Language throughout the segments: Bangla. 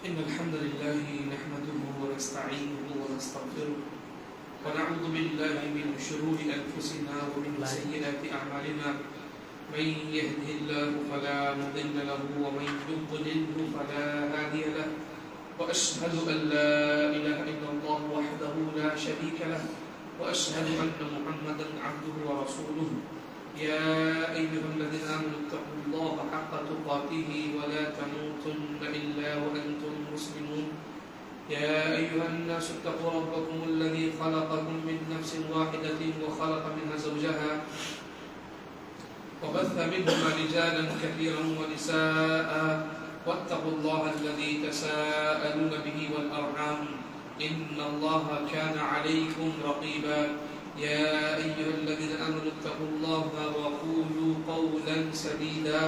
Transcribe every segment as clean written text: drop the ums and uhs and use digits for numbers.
إن الحمد لله نحمده ونستعينه ونستغفره ونعوذ بالله من شرور أنفسنا ومن سيئات أعمالنا من يهده الله فلا مضل له ومن يضلله فلا هادي له وأشهد أن لا إله إلا الله وحده لا شريك له وأشهد أن محمدا عبده ورسوله يا أيها الذين آمنوا اتقوا الله حق تقاته ولا تموتن إلا وأنتم مسلمون يا أيها الناس اتقوا ربكم الذي خلقكم من نفس واحدة وخلق منها زوجها وبث منهما رجالا كثيرا ونساء واتقوا الله الذي تساءلون به والأرحام إن الله كان عليكم رقيبا يا أيها الذين آمنوا اتقوا الله وقولوا قولا سديدا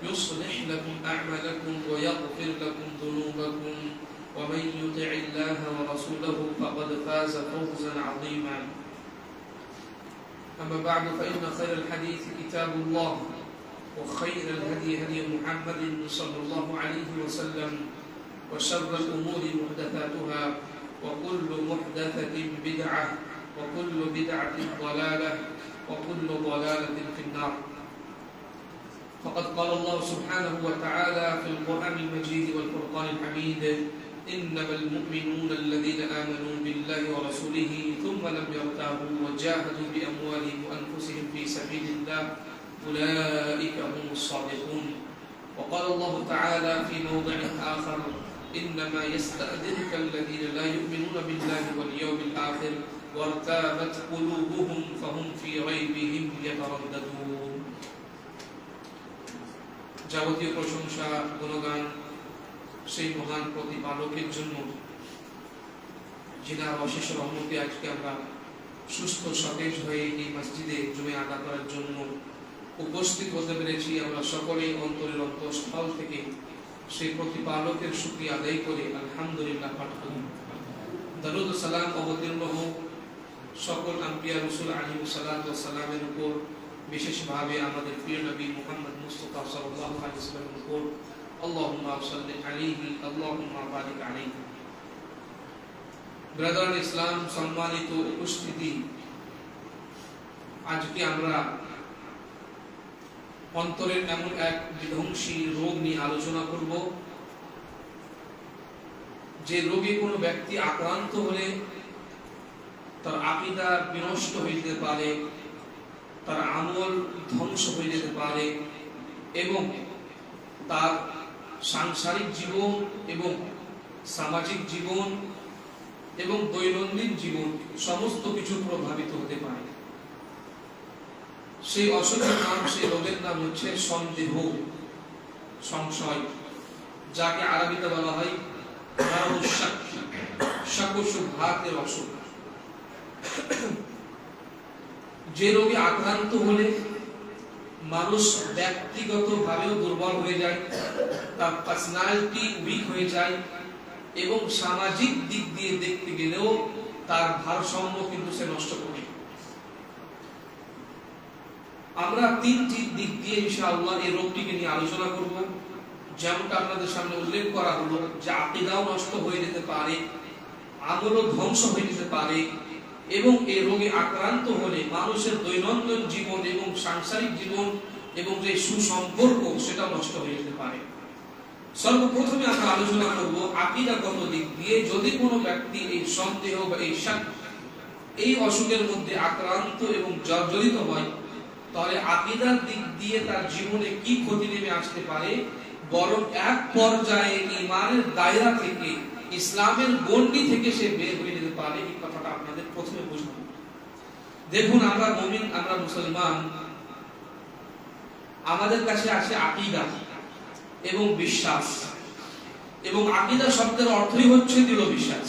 يصلح لكم أعمالكم ويغفر لكم ذنوبكم ومن يطع الله ورسوله فقد فاز فوزا عظيما أما بعد فإن خير الحديث كتاب الله وخير الهدي هدي محمد صلى الله عليه وسلم وشر الأمور محدثاتها وكل محدثة بدعة وكل بدعة ضلالة وكل ضلالة في النار فقد قال الله سبحانه وتعالى في القرآن المجيد والفرقان الحميد إنما المؤمنون الذين آمنوا بالله ورسوله ثم لم يرتابوا وجاهدوا بأموالهم وأنفسهم في سبيل الله أولئك هم الصادقون وقال الله تعالى في موضع آخر إنما يستأذنك الذين لا يؤمنون بالله واليوم الآخر وارتابت قلوبهم فهم في ريبهم يترددون যাবতীয় প্রশংসা গুণগান সেই মহান প্রতিপালকের জন্য যিনার অশেষ রহমতে আজকে আমরা সুস্থ সতেজ হয়ে এই মসজিদে জমে আদা করার জন্য উপস্থিত হতে পেরেছি। আমরা সকলেই অন্তরের অন্তঃস্থল থেকে সেই প্রতিপালকের শুকরিয়া আদায় করে আলহামদুলিল্লাহ পাঠ করি। দরুদ ও সালাম অবতীর্ণ হোক সকল আম্বিয়া রাসূল আলাইহিস সালাতু ওয়াস সালামের উপর, বিশেষভাবে আমাদের প্রিয় নবী মুহাম্মদ মুস্তাফা সাল্লাল্লাহু আলাইহি ওয়াসাল্লামের উপর। আল্লাহুম্মা সাল্লি আলাইহি আল্লাহুম্মা বারিক আলাইহি। ব্রাদার ইসলাম, সম্মানিত উপস্থিতি, আজকে আমরা অন্তরের এমন এক বিধ্বংসী রোগ নিয়ে আলোচনা করব যে রোগে কোনো ব্যক্তি আক্রান্ত হলে তার আকীদা বিনষ্ট হয়ে যেতে পারে, তার আমল ধ্বংস হয়ে যেতে পারে এবং তার সাংসারিক জীবন এবং সামাজিক জীবন এবং দৈনন্দিন জীবন সমস্ত কিছু প্রভাবিত হতে পারে। সেই অসুখের নাম, সেই রোগের নাম হচ্ছে সন্দেহ, সংশয়, যাকে আরবিতে বলা হয় শাক-ও-শুবহাতের অসুখ। যে রোগে আক্রান্ত হলে মানুষ ব্যক্তিগতভাবেও দুর্বল হয়ে যায়, তার পার্সোনালিটি উইক হয়ে যায় এবং সামাজিক দিক দিয়ে দেখতে গেলেও তার ভারসাম্য কিন্তু সে নষ্ট করে। আমরা তিনটি দিক দিয়ে ইনশাআল্লাহ এই রোগটিকে নিয়ে আলোচনা করব। যেমনটা আপনাদের সামনে উল্লেখ করা হলো যে আকীদাও নষ্ট হয়ে যেতে পারে, আমলও ধ্বংস হয়ে যেতে পারে এবং এই রোগে আক্রান্ত হলে মানুষের দৈনন্দিন জীবন এবং সাংসারিক জীবন এবং যে সুসম্পর্ক সেটা নষ্ট হয়ে যেতে পারে। সর্বপ্রথমে আমরা আলোচনা করব আকীদাগত দিক দিয়ে। যদি কোনো ব্যক্তি এই সন্দেহ বা এই শাক, এই অসুখের মধ্যে আক্রান্ত এবং জর্জরিত হয়, তাহলে আকীদার দিক দিয়ে তার জীবনে কি ক্ষতি নেমে আসতে পারে, বরং এক পর্যায়ে ঈমানের দায়রা থেকে, ইসলামের গণ্ডি থেকে সে বের হয়ে যেতে পারে। এই কথাটা আপনাদের প্রথমে বুঝতে। দেখুন, আমরা মুমিন, আমরা মুসলমান, আমাদের কাছে আছে আকীদা এবং বিশ্বাস। এবং আকীদা শব্দের অর্থই হচ্ছে দৃঢ় বিশ্বাস।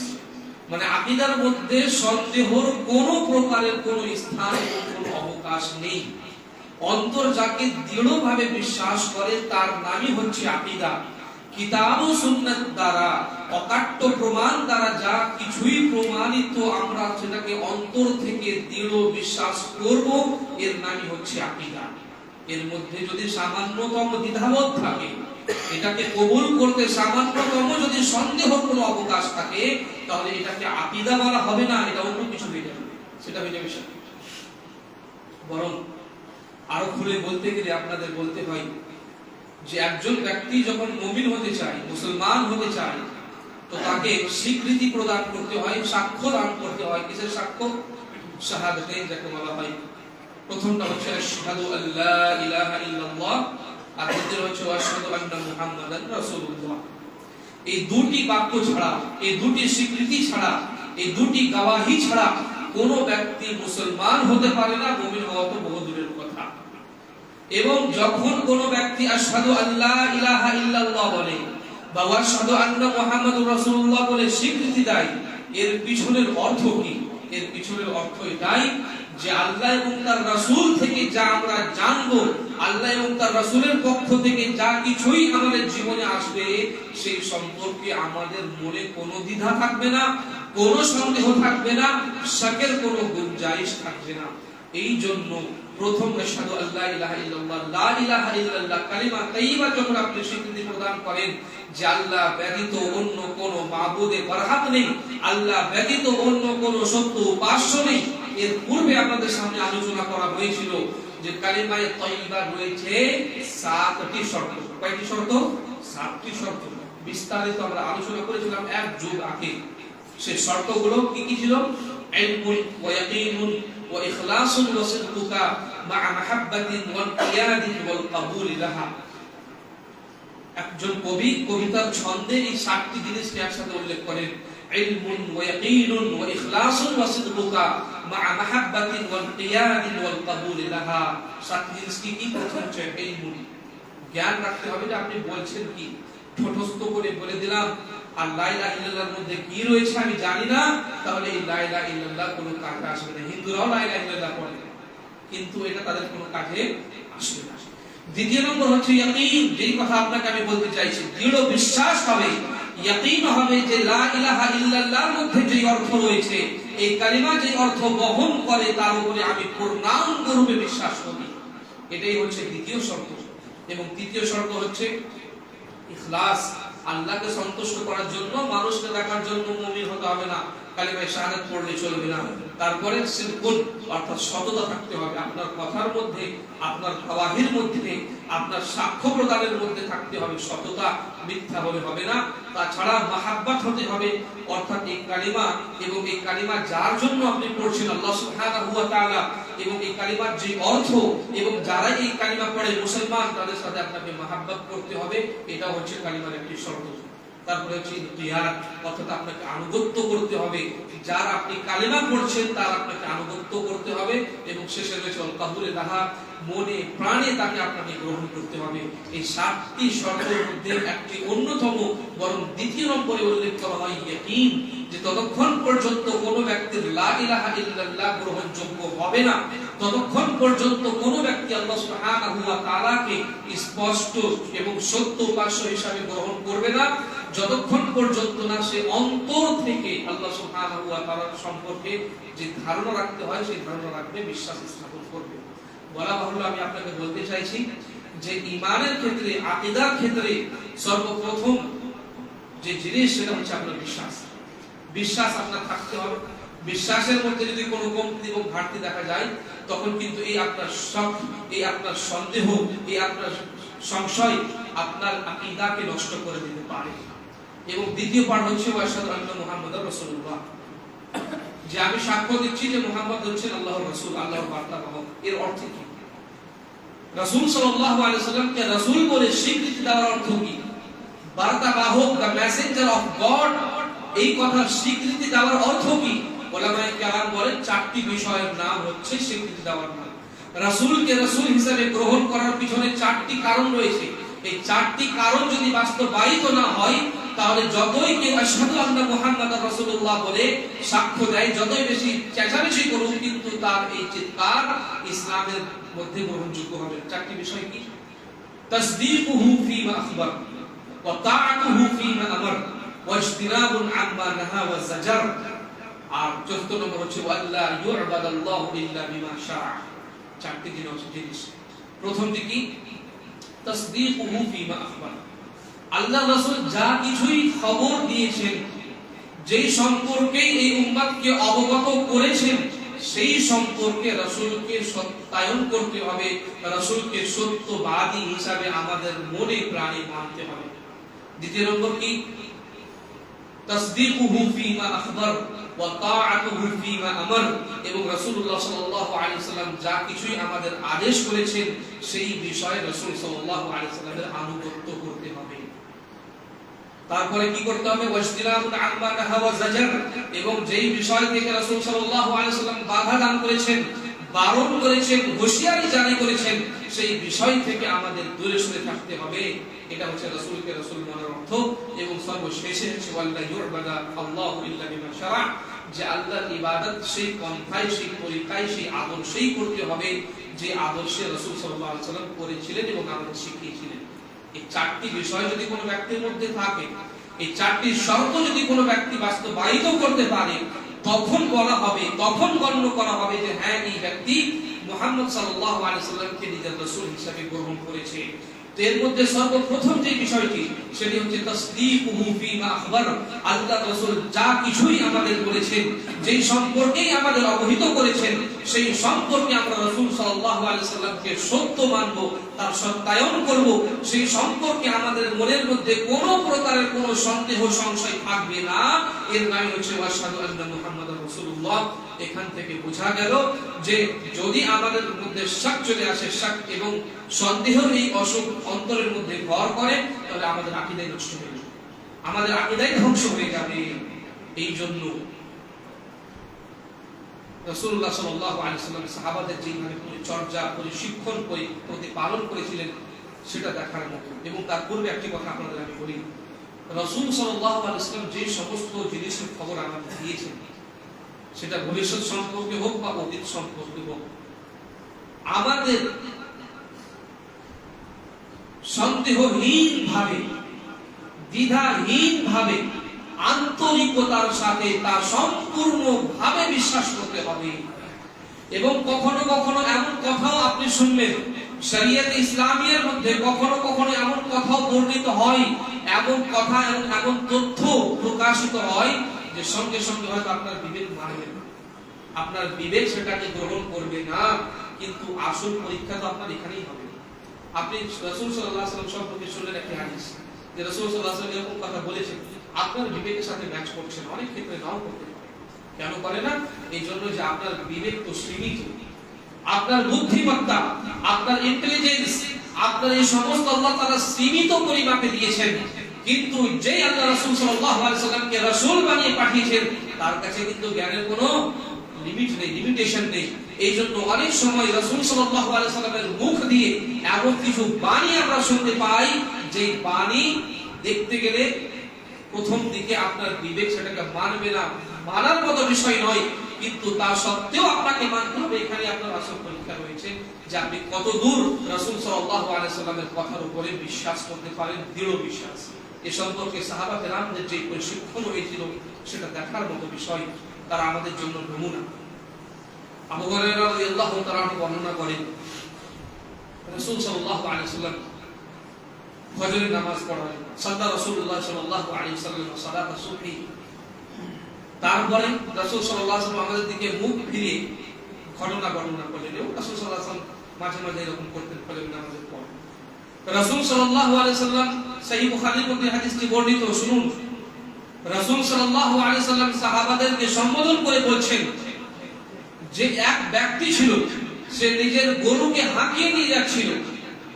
মানে আকীদার মধ্যে সন্দেহর কোনো প্রকারের কোনো স্থান এবং কোনো অবকাশ নেই। অন্তর যাকে দৃঢ়ভাবে বিশ্বাস করে তার নামই হচ্ছে আকীদা। কিতাব ও সুন্নাত দ্বারা, অকাট্য প্রমাণ দ্বারা যা কিছুই প্রমাণিত, আমরা সেটাকে অন্তর থেকে দৃঢ় বিশ্বাস করব, এর নামই হচ্ছে আকীদা। এর মধ্যে যদি সামান্যতম দ্বিধাবোধ থাকে, এটাকে কবুল করতে সামান্যতম যদি সন্দেহ কোনো অবকাশ থাকে তাহলে এটাকে আকীদা বলা হবে না, এটা অন্য কিছু হয়ে যাবে, সেটা হয়ে যাবে শিরক। বরং আরো খুলে বলতে গেলে আপনাদের বলতে হয় যে একজন ব্যক্তি যখন মুমিন হতে চায়, মুসলমান হতে চায়, তো তাকে স্বীকৃতি প্রদান করতে হয়, সাক্ষ্য দান করতে হয়। কিসের সাক্ষ্য? শাহাদাতাইন যাকে বলা হয়। প্রথমটা হচ্ছে আশহাদু আল্লা ইলাহা ইল্লাল্লাহ, আর দ্বিতীয় হচ্ছে আশহাদু আন্না মুহাম্মাদান রাসূলুল্লাহ। এই দুটি বাক্য ছাড়া, এই দুটি স্বীকৃতি ছাড়া, এই দুটি গওয়াহি ছাড়া কোন ব্যক্তি মুসলমান হতে পারে না, মুমিন হওয়া তো বহু দূরের কথা। এবং যখন কোন ব্যক্তি আশহাদু আল্লা ইলাহা ইল্লাল্লাহ বলে বা আশহাদু আন্না মুহাম্মাদুর রাসূলুল্লাহ বলে স্বীকৃতি দেয়, এর পিছনের অর্থ কি? এর পিছনের অর্থ এটাই যে আল্লাহ এবং তার রাসূল থেকে যা আমরা জানবো, আল্লাহ এবং তার রাসূলের পক্ষ থেকে যা কিছুই আমাদের জীবনে আসবে, সেই সম্পর্কে আমাদের মনে কোনো দ্বিধা থাকবে না, কোনো সন্দেহ থাকবে না, শাকের কোনো গুঞ্জাইশ থাকবে না। এই জন্য প্রথম আশহাদু আল্লা ইলাহা ইল্লাল্লাহ, লা ইলাহা ইল্লাল্লাহ কালিমা তাইয়্যিবা যখন আপনি স্বীকৃতি প্রদান করেন যে আল্লাহ ব্যতীত অন্য কোনো মাবুদে বরহাত নেই, আল্লাহ ব্যতীত অন্য কোনো সত্য উপাস্য নেই। এর পূর্বে আপনাদের সামনে আলোচনা করা হয়েছিল যে কালিমায়ে তাইয়্যিবা রয়েছে 7টি শর্ত। কয়টি শর্ত? 7টি শর্ত। বিস্তারিত আমরা আলোচনা করেছিলাম এক যুগ আগে। সেই শর্তগুলো কি কি ছিল? ইলমুন ওয়া ইয়াকিনুন ওয়া ইখলাসুন ওয়া সিদকুকা মা মাহাব্বাতিন ওয়াল কিয়াদিন ওয়াল কাবুল লাহা। একজন কবি কবিতার ছন্দে এই 7টি জিনিসকে একসাথে উল্লেখ করেন। ইলমুন ওয়া ইয়াকিনুন ওয়া ইখলাসুন ওয়া সিদকুকা মা মাহাব্বাতিন ওয়াল কিয়াদিন ওয়াল কাবুল লাহা। 7টি জিনিস কি কি? প্রথম হচ্ছে ইলমুন, জ্ঞান রাখতে হবে যে আপনি বলছেন কি। ঠোঁটস্থ করে বলে দিলাম আর লা ইলাহা ইল্লাল্লাহর মধ্যে কি রয়েছে আমি জানি না, তাহলে এই লা ইলাহা ইল্লাল্লাহ কোনো কাজে আসবে না। হিন্দুরাও লা ইলাহা ইল্লাল্লাহ পড়ে, কিন্তু এটা তাদের কোনো কাজে আসবে না। দ্বিতীয় নম্বর হচ্ছে ইয়াকিন, যেই কথা আপনাকে আমি বলতে চাইছি, দৃঢ় বিশ্বাস হবে, ইয়াকিন হবে যে লা ইলাহা ইল্লাল্লাহর মধ্যে যে অর্থ রয়েছে, এই কালিমা যে অর্থ বহন করে তার উপরে আমি পূর্ণাঙ্গরূপে বিশ্বাস করি। এটাই হচ্ছে দ্বিতীয় শর্ত। এবং তৃতীয় শর্ত হচ্ছে ইখলাস, আল্লাহকে সন্তুষ্ট করার জন্য, মানুষকে দেখার জন্য মুমিন হতে হবে না, কালিমায়ে শাহাদাত পড়লে চলবে না। তারপরে সিদকুন অর্থাৎ সততা থাকতে হবে, আপনার কথার মধ্যে, আপনার গওয়াহির মধ্যে, আপনার সাক্ষ্য প্রদানের মধ্যে থাকতে হবে সততা, মিথ্যা বলে হবে না। তাছাড়া মাহাব্বত হতে হবে, অর্থাৎ এই কালিমা এবং এই কালিমা যার জন্য আপনি পড়ছেন আল্লাহ সুবহানাহু ওয়া তাআলা, এবং এই কালিমার যে অর্থ এবং যারা এই কালিমা পড়ে মুসলমান, তাদের সাথে আপনাকে মাহাব্বত করতে হবে। এটা হচ্ছে কালিমার একটি শর্ত। তারপরে হচ্ছে ইনকিয়াদ, অর্থাৎ আপনাকে আনুগত্য করতে হবে, যার আপনি কালিমা পড়ছেন তার আপনাকে আনুগত্য করতে হবে। এবং শেষে রয়েছে আল কাবুলে লাহা, মনে প্রাণে তাকে আপনাকে গ্রহণ করতে হবে। এই 7টি শর্তের মধ্যে একটি অন্যতম, বরং দ্বিতীয় নম্বরে উল্লেখ করা হয় ইয়াকিন, যে ততক্ষণ পর্যন্ত কোনো ব্যক্তির লা ইলাহা ইল্লাল্লাহ গ্রহণযোগ্য হবে না, ততক্ষণ পর্যন্ত কোনো ব্যক্তি আল্লাহ সুবহানাহু ওয়া তাআলাকে স্পষ্ট এবং সত্য উপাস্য হিসাবে গ্রহণ করবে না, যতক্ষণ পর্যন্ত না সে অন্তর থেকে আল্লাহ সুবহানাহু ওয়া তাআলার সম্পর্কে যে ধারণা রাখতে হয় সেই ধারণা রাখবে, বিশ্বাস স্থাপন করবে। বলা বাহুল্য আমি আপনাকে বলতে চাইছি যে ঈমানের ক্ষেত্রে, আকীদার ক্ষেত্রে সর্বপ্রথম যে জিনিস সেটা হচ্ছে আপনার বিশ্বাস। বিশ্বাস আপনার থাকতে হবে। বিশ্বাসের মধ্যে যদি কোনো কমতি এবং ঘাটতি দেখা যায়, তখন কিন্তু এই আপনার শক, এই আপনার সন্দেহ, এই আপনার সংশয় আপনার আকীদাকে নষ্ট করে দিতে পারে। এবং দ্বিতীয় পার্ট হচ্ছে আশহাদু আন্না মুহাম্মাদার রাসূলুল্লাহ, যে আমি সাক্ষ্য দিচ্ছি যে মুহাম্মদ হচ্ছেন আল্লাহর রাসূল, আল্লাহর বার্তাবাহক। এর অর্থ কি? রাসূল সাল্লাল্লাহু আলাইহি ওয়াসাল্লামকে রাসূল বলে স্বীকৃতি দেওয়ার অর্থ কি? বার্তাবাহক, দ্য মেসেঞ্জার অফ গড, এই কথার স্বীকৃতি দেওয়ার অর্থ কি? উলামায়ে কেরাম বলেন 4টি বিষয়ের নাম হচ্ছে স্বীকৃতি দেওয়ার নাম। রাসূলকে রাসূল হিসেবে গ্রহণ করার পিছনে 4টি কারণ রয়েছে। এই 4টি কারণ যদি বাস্তবায়িত না হয়, তাহলে যতই কেউ আশহাদু আন্না মুহাম্মাদার রাসূলুল্লাহ বলে সাক্ষ্য দেয়, যতই বেশি চেঁচামেচি করুক, কিন্তু তার এই চিৎকার ইসলামের মধ্যে গ্রহণযোগ্য হবে। 4টি বিষয় কি? তাসদীকুহু ফীমা আখবার ওয়া তাআতুহু ফীমা আমর ওয়া ইজতিনাবুন আম্মা নাহা ওয়া যাজার। আর 4th নম্বর হচ্ছে ওয়াল্লা ইউবাদাল্লাহু ইল্লা বিমা শাআ। 4টি জিনিস। প্রথমটি কি? তাসদীকুহু ফীমা আখবার, আল্লাহ রাসূল যা কিছুই খবর দিয়েছেন, যেই সম্পর্কে এই উম্মতকে অবগত করেছেন, সেই সম্পর্কে রাসূলকে সত্যায়ন করতে হবে, রাসূলকে সত্যবাদী হিসাবে আমাদের মনে প্রাণে মানতে হবে। দ্বিতীয় নম্বর কি? তাসদীকুহু ফীমা আখবার ওয়া তাআতুহু ফীমা আমর। এবং রাসূলুল্লাহ সাল্লাল্লাহু আলাইহি সাল্লাম যা কিছুই আমাদের আদেশ করেছেন সেই বিষয়ে রাসূল সাল্লাল্লাহু আলাইহি সাল্লামের আনুগত্য করতে হবে। তারপরে কি করতে হবে? ওয়াজতিনাবুল আম্মা নাহা ওয়া জাজার। এবং যেই বিষয় থেকে রাসূল সাল্লাল্লাহু আলাইহি সাল্লাম বাধা দান করেছেন, বারণ করেছেন, হুঁশিয়ারি জারি করেছেন, সেই বিষয় থেকে আমাদের দূরে সরে থাকতে হবে। এটা হচ্ছে রাসূলকে রাসূল মানার অর্থ। এবং সর্বশেষে হচ্ছে ওয়াল্লা ইউবাদা আল্লাহু ইল্লা বিমা শারা, যে আল্লাহর ইবাদত সেই পন্থায়, সেই তরিকায়, সেই আদর্শেই করতে হবে যে আদর্শে রাসূল সাল্লাল্লাহু আলাইহি সাল্লাম করেছিলেন এবং আমাদের শিখিয়েছিলেন। এই চারটি বিষয় যদি কোনো ব্যক্তির মধ্যে থাকে, এই চারটি শর্ত যদি কোনো ব্যক্তি বাস্তবায়িত করতে পারে, তখন বলা হবে, তখন গণ্য করা হবে যে হ্যাঁ, এই ব্যক্তি মুহাম্মদ সাল্লাল্লাহু আলাইহি সাল্লামকে নিজের রাসূল হিসেবে গ্রহণ করেছে। এর মধ্যে সর্বপ্রথম যে বিষয়টি, সেটি হচ্ছে তাসদীকুহু ফীমা আখবার। আল্লাহ রাসূল যা কিছুই আমাদের বলেছেন, যেই সম্পর্কেই আমাদের অবহিত করেছেন, সেই সম্পর্কে আমরা রাসূল সাল্লাল্লাহু আলাইহি সাল্লামকে সত্য মানব, তার সত্যায়ন করব। সেই সম্পর্কে আমাদের মনের মধ্যে কোনো প্রকারের কোনো সন্দেহ সংশয় থাকবে না। এর নাম হচ্ছে ওয়াশহাদু আন্না মুহাম্মাদার রাসূলুল্লাহ। এখান থেকে বোঝা গেল যে যদি আমাদের মধ্যে শাক চলে আসে, শাক এবং সন্দেহের এই অসুখ অন্তরের মধ্যে ভর করে, তাহলে আমাদের আকীদাই নষ্ট হয়ে যাবে, আমাদের আকীদাই ধ্বংস হয়ে যাবে। এই জন্য রাসূলুল্লাহ সাল্লাল্লাহু আলাইহি সাল্লাম সাহাবাদের যেভাবে পরিচর্যা, পরিশিক্ষণ, প্রতিপালন করেছিলেন সেটা দেখার মতো। এবং তার পূর্বে একটি কথা আপনাদের আমি বলি, রাসূল সাল্লাল্লাহু আলাইহি সাল্লাম যে সমস্ত জিনিসের খবর আমাদের দিয়েছেন, সেটা ভবিষ্যৎ সম্পর্কে হোক বা অতীত সম্পর্কে হোক, আমাদের সন্দেহহীন ভাবে, দ্বিধাহীন ভাবে, আন্তরিকতার সাথে তা সম্পূর্ণ ভাবে বিশ্বাস করতে হবে। এবং কখনো কখনো এমন কথাও আপনি শুনবেন শরীয়ত ইসলামিয়ার মধ্যে, কখনো কখনো এমন কথাও বর্ণিত হয়, এমন কথা এবং এমন তথ্য প্রকাশিত হয় যে সঙ্গে সঙ্গে হয়তো আপনার বিবেক মানবে না, আপনার বিবেক সেটাকে গ্রহণ করবে না। কিন্তু আসল পরীক্ষা তো আপনার এখানেই হবে। আপনি রাসূল সাল্লাল্লাহু আলাইহি ওয়াসাল্লাম সম্পর্কে শুনলেন একটি হাদিস, যে রাসূল সাল্লাল্লাহু আলাইহি ওয়াসাল্লাম এরকম কথা বলেছেন, আপনার বিবেকের সাথে ম্যাচ করছে না, অনেক ক্ষেত্রে নাও করতে পারে। কেন করে না? এই জন্য যে আপনার বিবেক তো সীমিত, আপনার বুদ্ধিমত্তা, আপনার ইন্টেলিজেন্স, আপনার এই সমস্ত আল্লাহ তাআলা সীমিত পরিমাপে দিয়েছেন। কিন্তু যেই আল্লাহ রাসূল সাল্লাল্লাহু আলাইহি ওয়াসাল্লামকে রাসূল বানিয়ে পাঠিয়েছেন, তার কাছে কিন্তু জ্ঞানের কোনো লিমিট নেই, লিমিটেশন নেই। এই জন্য অনেক সময় রাসূল সাল্লাল্লাহু আলাইহি ওয়াসাল্লামের মুখ দিয়ে এমন কিছু বাণী আমরা শুনতে পাই, যে বাণী দেখতে গেলে প্রথম দিকে আপনার বিবেক সেটাকে মানবে না, মানার মতো বিষয় নয়, কিন্তু তা সত্ত্বেও আপনাকে মানতে হবে। এখানে আপনার আসল পরীক্ষা রয়েছে যে আপনি কতদূর রাসূল সাল্লাল্লাহু আলাইহি ওয়াসাল্লামের কথার উপরে বিশ্বাস করতে পারেন, দৃঢ় বিশ্বাস। এ সম্পর্কে সাহাবা কেরামদের যে প্রশিক্ষণ হয়েছিল সেটা দেখার মতো বিষয়, তারা আমাদের জন্য নমুনা। আবু হুরায়রা রাদিয়াল্লাহু তাআলা বর্ণনা করেন, রাসূল সাল্লাল্লাহু আলাইহি ওয়াসাল্লাম ফজরের নামাজ পড়ালেন, সাল্লা রাসূলুল্লাহ সাল্লাল্লাহু আলাইহি ওয়াসাল্লাম সালাত সুবহি। তারপরে রাসূল সাল্লাল্লাহু আলাইহি ওয়াসাল্লাম আমাদের দিকে মুখ ফিরিয়ে ঘটনা বর্ণনা করলেন, এবং রাসূল সাল্লাল্লাহু আলাইহি ওয়াসাল্লাম মাঝে মাঝে এরকম করতেন ফজরের নামাজের পর। রাসূল সাল্লাল্লাহু আলাইহি ওয়াসাল্লাম সহিহ বুখারীর মধ্যে হাদিসটি বর্ণিত, শুনুন। রাসূল সাল্লাল্লাহু আলাইহি ওয়াসাল্লাম সাহাবাদেরকে সম্বোধন করে বলছেন যে এক ব্যক্তি ছিল, সে নিজের গরুকে হাঁকিয়ে নিয়ে যাচ্ছিল,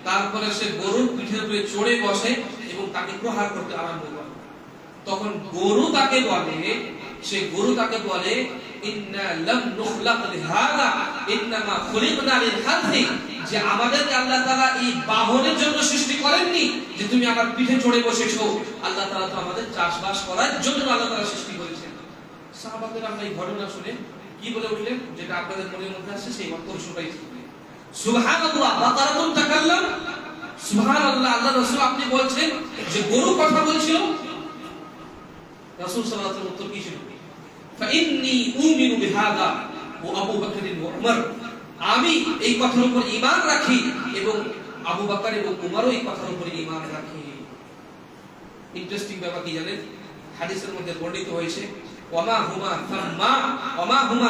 তারপরে সে গরুর পিঠের উপরে চড়ে বসে এবং তাকে প্রহার করতে আরম্ভ করে। তখন গরু তাকে বলে ইন্না লাম নুখলাক লিহাযা ইন্নামা খুলিকনা লিল-খালফি, যে আমাদেরকে আল্লাহ তাআলা এই বাহনের জন্য সৃষ্টি করেননি যে তুমি আমার পিঠে চড়ে বসেছো, আল্লাহ তাআলা তো আমাদের চাষবাস করার জন্য আল্লাহ তাআলা সৃষ্টি করেছেন। সাহাবাদের আমরা এই ঘটনা শুনে কি বলে উঠলেন, যেটা আপনাদের মনের মধ্যে আসছে সেই উত্তর শুনাই, সুবহানাল্লাহ বাকারাতুন তাকাল্লাম। সুবহানাল্লাহ, আল্লাহ রাসূল আপনি বলছেন যে গরু কথা বলছিল। রাসূল সাল্লাল্লাহু আলাইহি ওয়াসাল্লাম উত্তর কি ছিল? ফাইন্নী উমিনু বিহাযা ওয়া আবু বকর ওয়া উমর, আমি এই কথার উপর ঈমান রাখি এবং আবু বকর এবং উমরও এই কথার উপর ঈমান রাখে। ইন্টারেস্টিং ব্যাপার কি জানেন, হাদিসের মধ্যে বর্ণিত হয়েছে ওয়ামা হুমা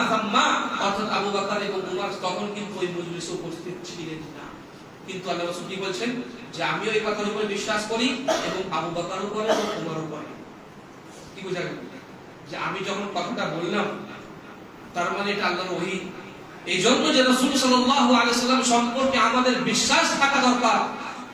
থাম্মা, অর্থাৎ আবু বকর এবং উমর তখন কিন্তু ওই মজলিসে উপস্থিত ছিলেন না। কিন্তু আল্লাহ রাসূল কি বলছেন যে আমিও এই কথার উপরে বিশ্বাস করি এবং আবু বকরও করে এবং উমরও করে। কি বোঝা গেল যে আমি যখন কথাটা বললাম তার মানে এটা আল্লাহর ওহী। এই জন্য যে রাসূল সাল্লাল্লাহু আলাইহি সাল্লাম সম্পর্কে আমাদের বিশ্বাস থাকা দরকার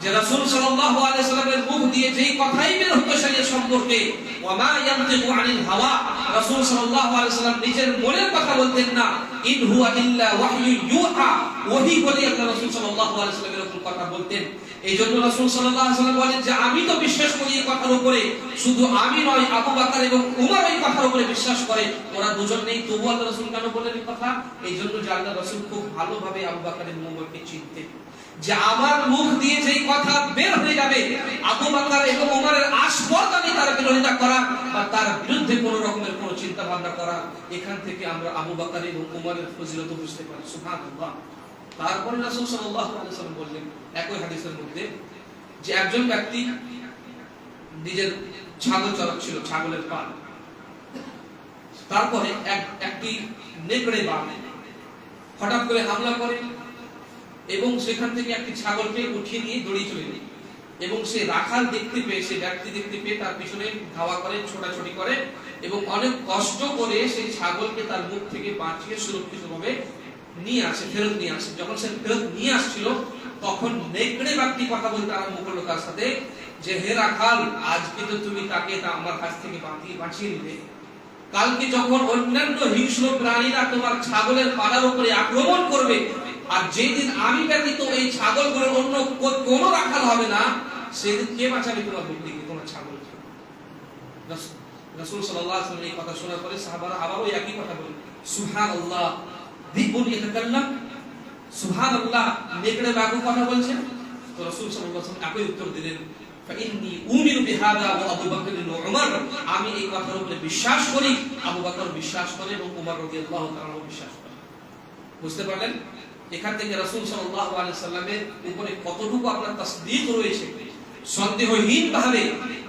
যে রাসূল সাল্লাল্লাহু আলাইহি সাল্লামের মুখ দিয়ে যেই কথাই বের হতো সেই সম্পর্কে ওয়ামা ইয়ানতিকু আনিল হাওয়া, রাসূল সাল্লাল্লাহু আলাইহি সাল্লাম নিজের মনের কথা বলতেন না, ইন হুয়া ইল্লা ওয়াহয়ু ইউহা, ওহী বলে আল্লাহ রাসূল সাল্লাল্লাহু আলাইহি সাল্লাম এরকম কথা বলতেন। এইজন্য রাসূল সাল্লাল্লাহু আলাইহি সাল্লাম বলেন যে আমি তো বিশ্বাস করি এই কথার উপরে, শুধু আমি নয় আবু বকর এবং উমর এই কথার উপরে বিশ্বাস করে। ওরা দুজন নেই তবু আল্লাহ রাসূল কেন বললেন এই কথা? এইজন্য যে আল্লাহ রাসূল খুব ভালোভাবে আবু বকর এবং উমরকে চিনতেন, যে আমার মুখ দিয়ে যেই কথা বের হয়ে যাবে আবু বকর এবং ওমরের আসপর্দানি তার বিরোধিতা করা বা তার বিরুদ্ধে কোনো রকমের কোনো চিন্তা ভাবনা করা, এখান থেকে আমরা আবু বকর এবং ওমরের ফজিলত বুঝতে পারি। সুবহানাল্লাহ। তারপরে রাসূল সাল্লাল্লাহু আলাইহি ওয়াসাল্লাম বললেন একই হাদিসের মধ্যে যে একজন ব্যক্তি নিজের ছাগল চড়াচ্ছিল, ছাগলের পাল, তারপরে একটি নেকড়ে বাঘ হঠাৎ করে হামলা করে এবং সেখান থেকে একটি ছাগলকে উঠিয়ে নিয়ে দৌড়িয়ে চলে যায় এবং সে রাখাল দেখতে পেয়ে, সে ব্যক্তি দেখতে পেয়ে তার পিছনে ধাওয়া করে, ছোটাছুটি করে এবং অনেক কষ্ট করে সেই ছাগলকে তার মুখ থেকে বাঁচিয়ে সুরক্ষিতভাবে নিয়ে আসে, ফেরত নিয়ে আসে। যখন সে ফেরত নিয়ে আসছিল তখন নেকড়ে ব্যক্তি কথা বলতে আরম্ভ করলো তার সাথে যে হে রাখাল, আজকে তো তুমি তাকে আমার কাছ থেকে বাঁচিয়ে নিলে, কালকে যখন অন্যান্য হিংস্র প্রাণীরা তোমার ছাগলের পালার উপরে আক্রমণ করবে আর যেদিন আমি ব্যতীত এই ছাগলগুলোর অন্য কোন রাখাল হবে না, সেদিন কে বাঁচাবে তোমার বুদ্ধিকে, তোমার ছাগল? রাসূল সাল্লাল্লাহু আলাইহি ওয়াসাল্লাম এই কথা শোনার পরে সাহাবারা আবারও একই কথা বলেন, সুবহানাল্লাহ, দিবুন ইয়াতাকাল্লাম, সুবহানাল্লাহ, নেকড়ে বাঘ কথা বলছেন। তো রাসূল সাল্লাল্লাহু আলাইহি ওয়াসাল্লাম একই উত্তর দিলেন, ফাইন্নী উমিনু বিহাদা ওয়া আবু বকর ওয়া উমর, আমি এই কথার উপরে বিশ্বাস করি, আবু বকর বিশ্বাস করে এবং উমর রাদিয়াল্লাহু তাআলা বিশ্বাস করে। বুঝতে পারলেন এখান থেকে রাসূল সাল্লাল্লাহু আলাইহি ওয়াসাল্লামের উপরে কতটুকু আপনার তাসদীক রয়েছে, সন্দেহহীন ভাবে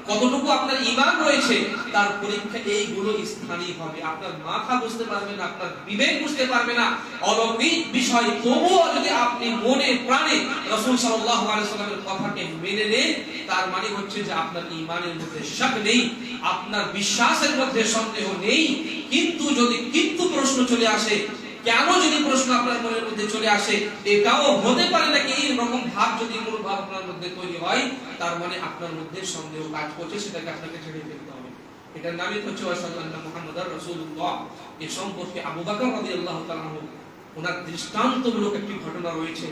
কতটুকু আপনার ঈমান রয়েছে, তার পরীক্ষা এইগুলো স্থানীয় হবে। আপনার মাথা বুঝতে পারবে না, আপনার বিবেক বুঝতে পারবে না অলৌকিক বিষয়, তবুও যদি আপনি মনে প্রাণে রাসূল সাল্লাল্লাহু আলাইহি ওয়াসাল্লামের কথাকে মেনে নেন, তার মানে হচ্ছে যে আপনার ঈমানের মধ্যে শক নেই, আপনার বিশ্বাসের মধ্যে সন্দেহ নেই। কিন্তু যদি প্রশ্ন চলে আসে, কেন যদি প্রশ্ন আপনার মনের মধ্যে চলে আসে, এটাও হতে পারে নাকি এই রকম ভাব যদি মনোভাব আপনার মধ্যে তৈরি হয়, তার মানে আপনার মধ্যে সন্দেহ কাজ করছে, সেটাকে আপনাকে ছেড়ে ফেলতে হবে। এটার নামই হচ্ছে ওয়াশহাদু আন্না মুহাম্মাদার রাসূলুল্লাহ। এই সম্পর্কে আবু বকর রাদিয়াল্লাহু তাআলা আনহু ওনার দৃষ্টান্তমূলক একটি ঘটনা রয়েছে।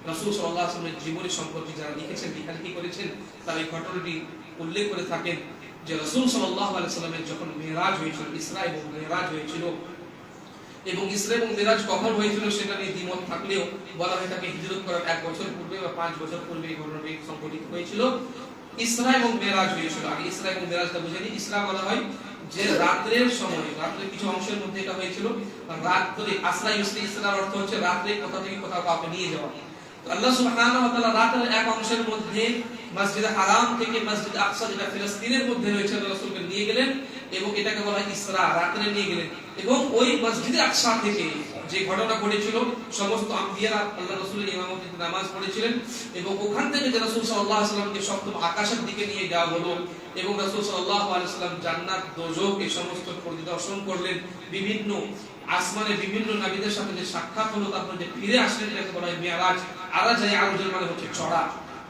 রাসূল সাল্লাল্লাহু আলাইহি ওয়াসাল্লামের জীবনী সম্পর্কে যারা লিখেছেন, লেখালেখি করেছেন, তারা এই ঘটনাটি উল্লেখ করে থাকেন যে রাসূল সাল্লাল্লাহু আলাইহি ওয়াসাল্লামের যখন মেরাজ হয়েছিল, ইসরা এবং মেরাজ হয়েছিল, এবং ইসরা এবং মিরাজ কখন হয়েছিল সেটা নিয়ে দ্বিমত থাকলেও বলা হয় তাকে হিজরত করার 1 বছর পূর্বে বা 5 বছর পূর্বে এই ঘটনাটি সংঘটিত হয়েছিল। ইসরা এবং মিরাজ হয়েছিল। আগে ইসরা এবং মিরাজটা বুঝে নিই। ইসরা বলা হয় যে রাতের সময়, রাতের কিছু অংশের মধ্যে এটা হয়েছিল। রাত্রে আসরা ইসরার অর্থ হচ্ছে রাতে কোথা থেকে কোথাও কাউকে নিয়ে যাওয়া। আল্লাহ সুবহানাহু ওয়া তাআলা রাতের এক অংশের মধ্যে মসজিদে হারাম থেকে মসজিদ আকসা, যেটা ফিলিস্তিনের মধ্যে রয়েছে, রাসূলকে নিয়ে গেলেন এবং এটাকে বলা হয় ইসরা, রাতে নিয়ে গেলেন। এবং ওই মসজিদে আকসা থেকে যে ঘটনা ঘটেছিল, সমস্ত আম্বিয়ারা আল্লাহ রাসূলের ইমামতিতে নামাজ পড়েছিলেন এবং ওখান থেকে যে রাসূল সাল্লাল্লাহু আলাইহি ওয়াসাল্লামকে সপ্তম আকাশের দিকে নিয়ে যাওয়া হলো এবং রাসূল সাল্লাল্লাহু আলাইহি ওয়াসাল্লাম জান্নাত, দোজখ এই সমস্ত পরিদর্শন করলেন, বিভিন্ন আসমানে বিভিন্ন নবীদের সাথে যে সাক্ষাৎ হলো, তারপর যে ফিরে আসলেন, এটাকে বলা হয় মিরাজ। আরাজ মানে হচ্ছে চড়া।